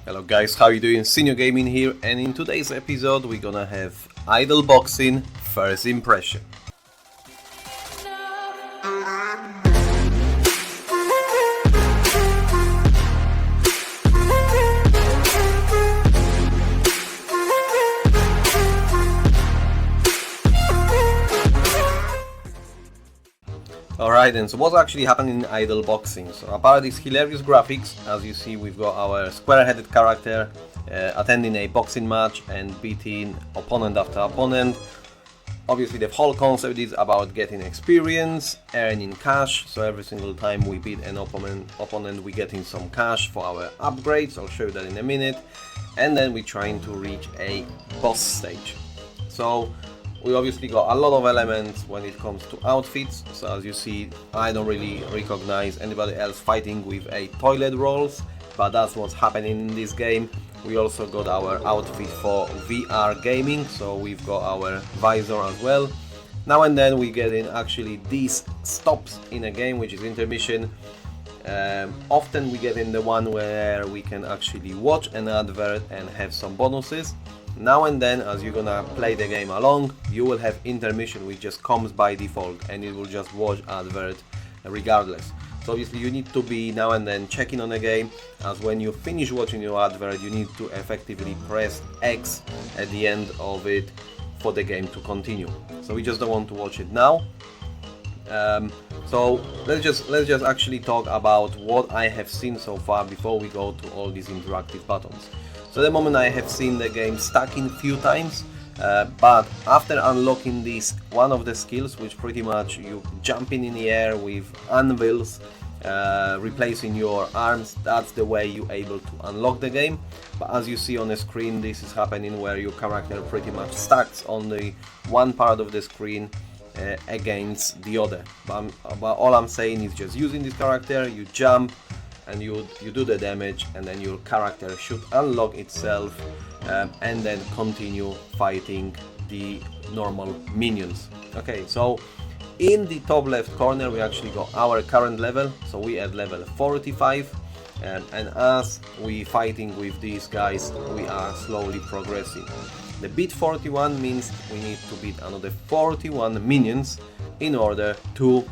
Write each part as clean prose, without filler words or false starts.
Hello guys, how you doing? CiNiO Gaming here, and in today's episode we're gonna have idle boxing first impression. Alright then, so what's actually happening in idle boxing? So apart these hilarious graphics, as you see we've got our square-headed character attending a boxing match and beating opponent after opponent. Obviously the whole concept is about getting experience, earning cash, so every single time we beat an opponent we getting some cash for our upgrades. I'll show you that in a minute. And then we're trying to reach a boss stage. So we obviously got a lot of elements when it comes to outfits, so as you see I don't really recognize anybody else fighting with a toilet rolls, but that's what's happening in this game. We also got our outfit for VR gaming, so we've got our visor as well. Now and then we get in actually these stops in a game, which is intermission. Often we get in the one where we can actually watch an advert and have some bonuses. Now and then, as you're gonna play the game along, you will have intermission, which just comes by default and it will just watch advert regardless. So obviously you need to be now and then checking on the game, as when you finish watching your advert you need to effectively press X at the end of it for the game to continue. So we just don't want to watch it now. So let's just actually talk about what I have seen so far before we go to all these interactive buttons. So at the moment I have seen the game stacking a few times, but after unlocking this one of the skills, which pretty much you jumping in the air with anvils, replacing your arms, that's the way you're able to unlock the game. But as you see on the screen, this is happening where your character pretty much stacks on the one part of the screen against the other. But all I'm saying is just using this character, you jump and you do the damage, and then your character should unlock itself and then continue fighting the normal minions. Okay, so in the top left corner we actually got our current level, so we at level 45, and as we fighting with these guys we are slowly progressing. The beat 41 means we need to beat another 41 minions in order to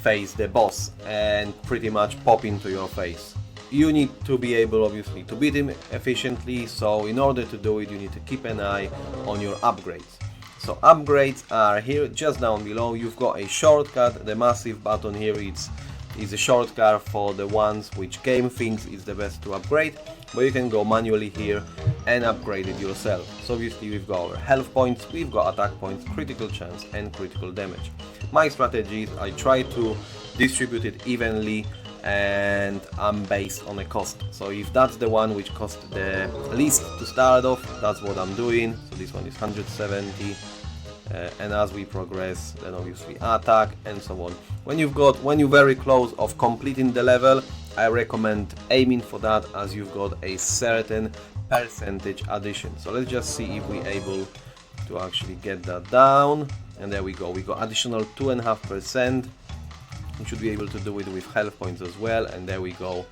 face the boss and pretty much pop into your face. You need to be able obviously to beat him efficiently, so in order to do it you need to keep an eye on your upgrades. So upgrades are here just down below. You've got a shortcut, the massive button here is a shortcut for the ones which game thinks is the best to upgrade, but you can go manually here and upgrade it yourself. So obviously we've got our health points, we've got attack points, critical chance and critical damage. My strategy is I try to distribute it evenly and I'm based on a cost. So if that's the one which costs the least to start off, that's what I'm doing. So this one is 170. And as we progress then obviously attack and so on. When you're very close of completing the level, I recommend aiming for that, as you've got a certain percentage addition. So let's just see if we're able to actually get that down, and there we go, we got additional 2.5%. We should be able to do it with health points as well, and there we go.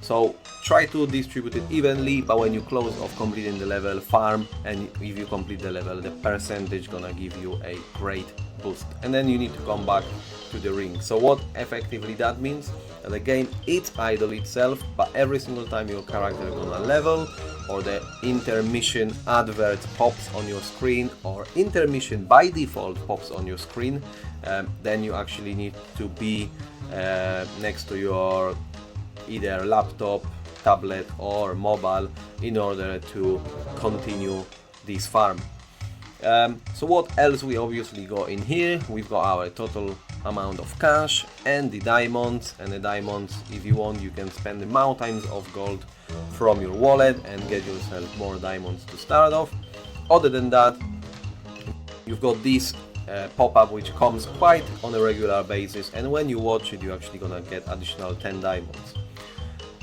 So try to distribute it evenly, but when you close off completing the level, farm, and if you complete the level, the percentage gonna give you a great boost. And then you need to come back to the ring. So what effectively that means, that the game is idle itself, but every single time your character gonna level, or the intermission advert pops on your screen, or intermission by default pops on your screen, then you actually need to be next to your either laptop, tablet or mobile in order to continue this farm. So what else we obviously got in here? We've got our total amount of cash and the diamonds, and the diamonds, if you want, you can spend the mountains of gold from your wallet and get yourself more diamonds to start off. Other than that, you've got this pop-up which comes quite on a regular basis, and when you watch it you're actually gonna get additional 10 diamonds.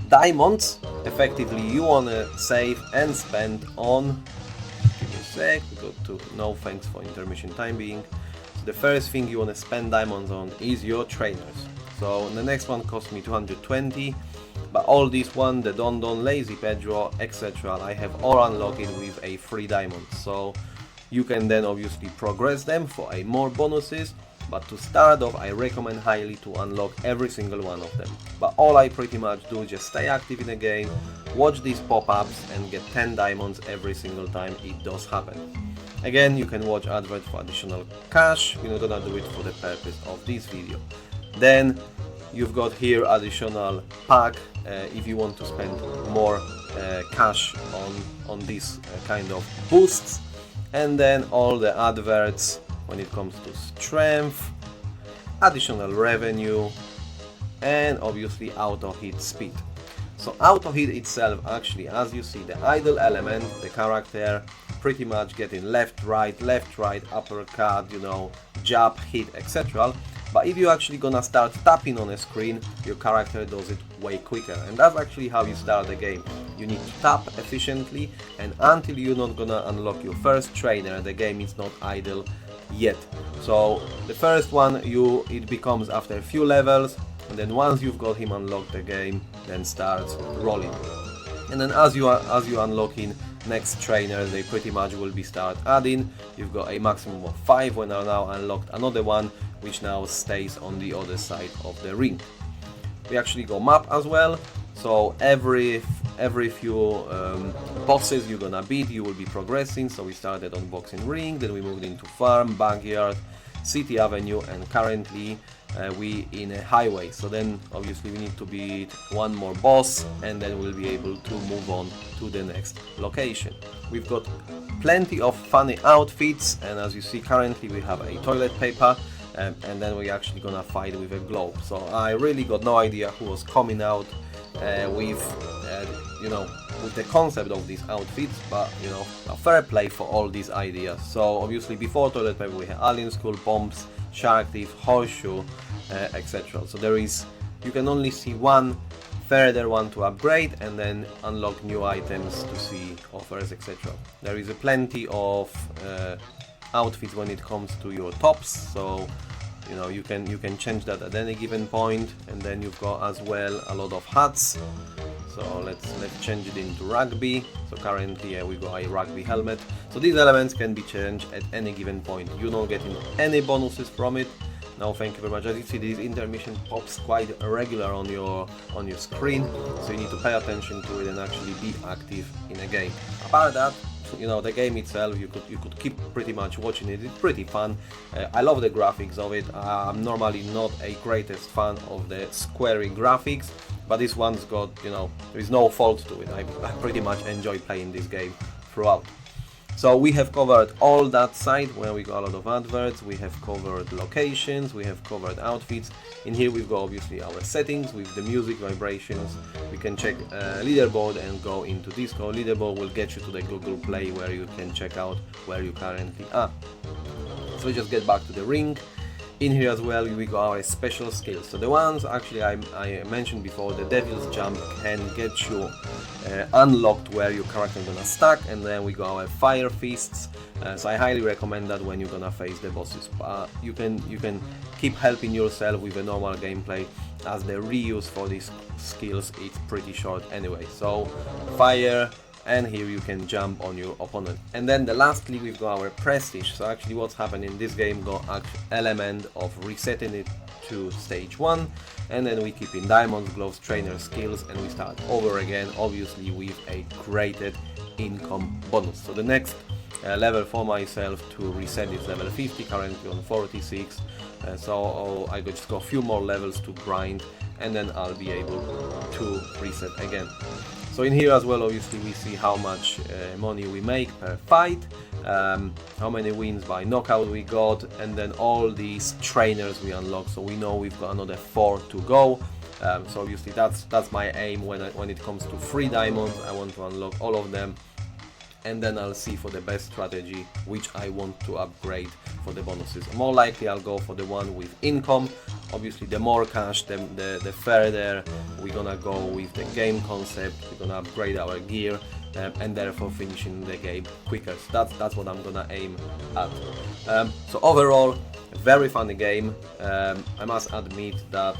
Diamonds, effectively you wanna save and spend on, give me a sec, we go to no thanks for intermission time being. So the first thing you wanna spend diamonds on is your trainers. So the next one cost me 220, But all these one, the Don Don, Lazy Pedro, etc., I have all unlocked with a 3 diamonds. So you can then obviously progress them for a more bonuses. But to start off, I recommend highly to unlock every single one of them. But all I pretty much do is just stay active in the game, watch these pop-ups and get 10 diamonds every single time it does happen. Again, you can watch advert for additional cash. We're not gonna do it for the purpose of this video. Then you've got here additional pack if you want to spend more cash on these kind of boosts. And then all the adverts when it comes to strength, additional revenue, and obviously auto hit speed. So auto hit itself, actually, as you see, the idle element, the character pretty much getting left, right, uppercut, you know, jab, hit, etc. But if you're actually gonna start tapping on a screen, your character does it way quicker, and that's actually how you start the game. You need to tap efficiently, and until you're not gonna unlock your first trainer, the game is not idle yet. So the first one, it becomes after a few levels, and then once you've got him unlocked, the game then starts rolling. And then as you unlocking next trainers, they pretty much will be start adding. You've got a maximum of 5 when I now unlocked another one, which now stays on the other side of the ring. We actually go map as well. So every few bosses you're gonna beat, you will be progressing. So we started on boxing ring, then we moved into farm, backyard, city avenue, and currently we in a highway. So then obviously we need to beat one more boss, and then we'll be able to move on to the next location. We've got plenty of funny outfits, and as you see currently we have a toilet paper. And then we're actually gonna fight with a globe. So I really got no idea who was coming out with you know, with the concept of these outfits, but you know, a fair play for all these ideas. So obviously before toilet paper we have alien skull, bombs, shark teeth, horseshoe, etc. So you can only see one further one to upgrade and then unlock new items to see offers, etc. There is plenty of outfits when it comes to your tops, so you know, you can change that at any given point. And then you've got as well a lot of hats. So let's change it into rugby. So currently we got a rugby helmet. So these elements can be changed at any given point. You're not getting any bonuses from it. Now, thank you very much. As you see, these intermission pops quite regular on your screen, so you need to pay attention to it and actually be active in a game. Apart that, you know, the game itself, you could keep pretty much watching it. It's pretty fun. I love the graphics of it. I'm normally not a greatest fan of the square graphics, but this one's got, you know, there is no fault to it. I pretty much enjoy playing this game throughout. So we have covered all that side where we got a lot of adverts, we have covered locations, we have covered outfits. In here we've got obviously our settings with the music, vibrations. We can check leaderboard and go into Discord. Leaderboard will get you to the Google Play where you can check out where you currently are. So we just get back to the ring. In here as well we got our special skills. So the ones actually I mentioned before, the Devil's Jump can get you unlocked where your character is gonna stack, and then we got our Fire Fists. So I highly recommend that when you're gonna face the bosses. You can keep helping yourself with a normal gameplay, as the reuse for these skills is pretty short anyway. So fire, and here you can jump on your opponent. And then lastly we've got our prestige. So actually what's happened in this game, got an element of resetting it to stage 1, and then we keep in diamonds, gloves, trainer skills, and we start over again, obviously with a graded income bonus. So the next level for myself to reset is level 50, currently on 46. So I just got a few more levels to grind, and then I'll be able to reset again. So in here as well, obviously we see how much money we make per fight, how many wins by knockout we got, and then all these trainers we unlock. So we know we've got another 4 to go. So obviously that's my aim when it comes to 3 diamonds. I want to unlock all of them, and then I'll see for the best strategy which I want to upgrade for the bonuses. More likely I'll go for the one with income. Obviously the more cash, the further we're gonna go with the game concept. We're gonna upgrade our gear and therefore finishing the game quicker. So that's what I'm gonna aim at. So overall, a very funny game. I must admit that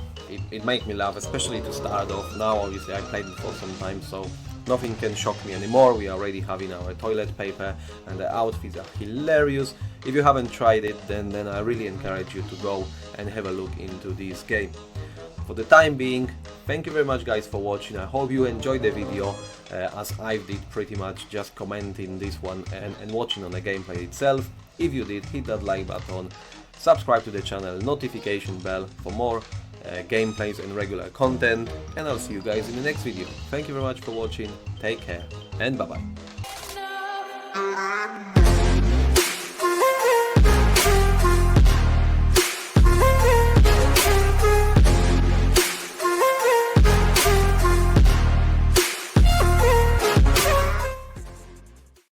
it made me laugh, especially to start off. Now obviously I played it for some time, so nothing can shock me anymore. We are already having our toilet paper and the outfits are hilarious. If you haven't tried it, then I really encourage you to go and have a look into this game. For the time being, thank you very much guys for watching. I hope you enjoyed the video as I did, pretty much just commenting this one and watching on the gameplay itself. If you did, hit that like button, subscribe to the channel, notification bell for more gameplays and regular content, and I'll see you guys in the next video. Thank you very much for watching, take care and bye bye.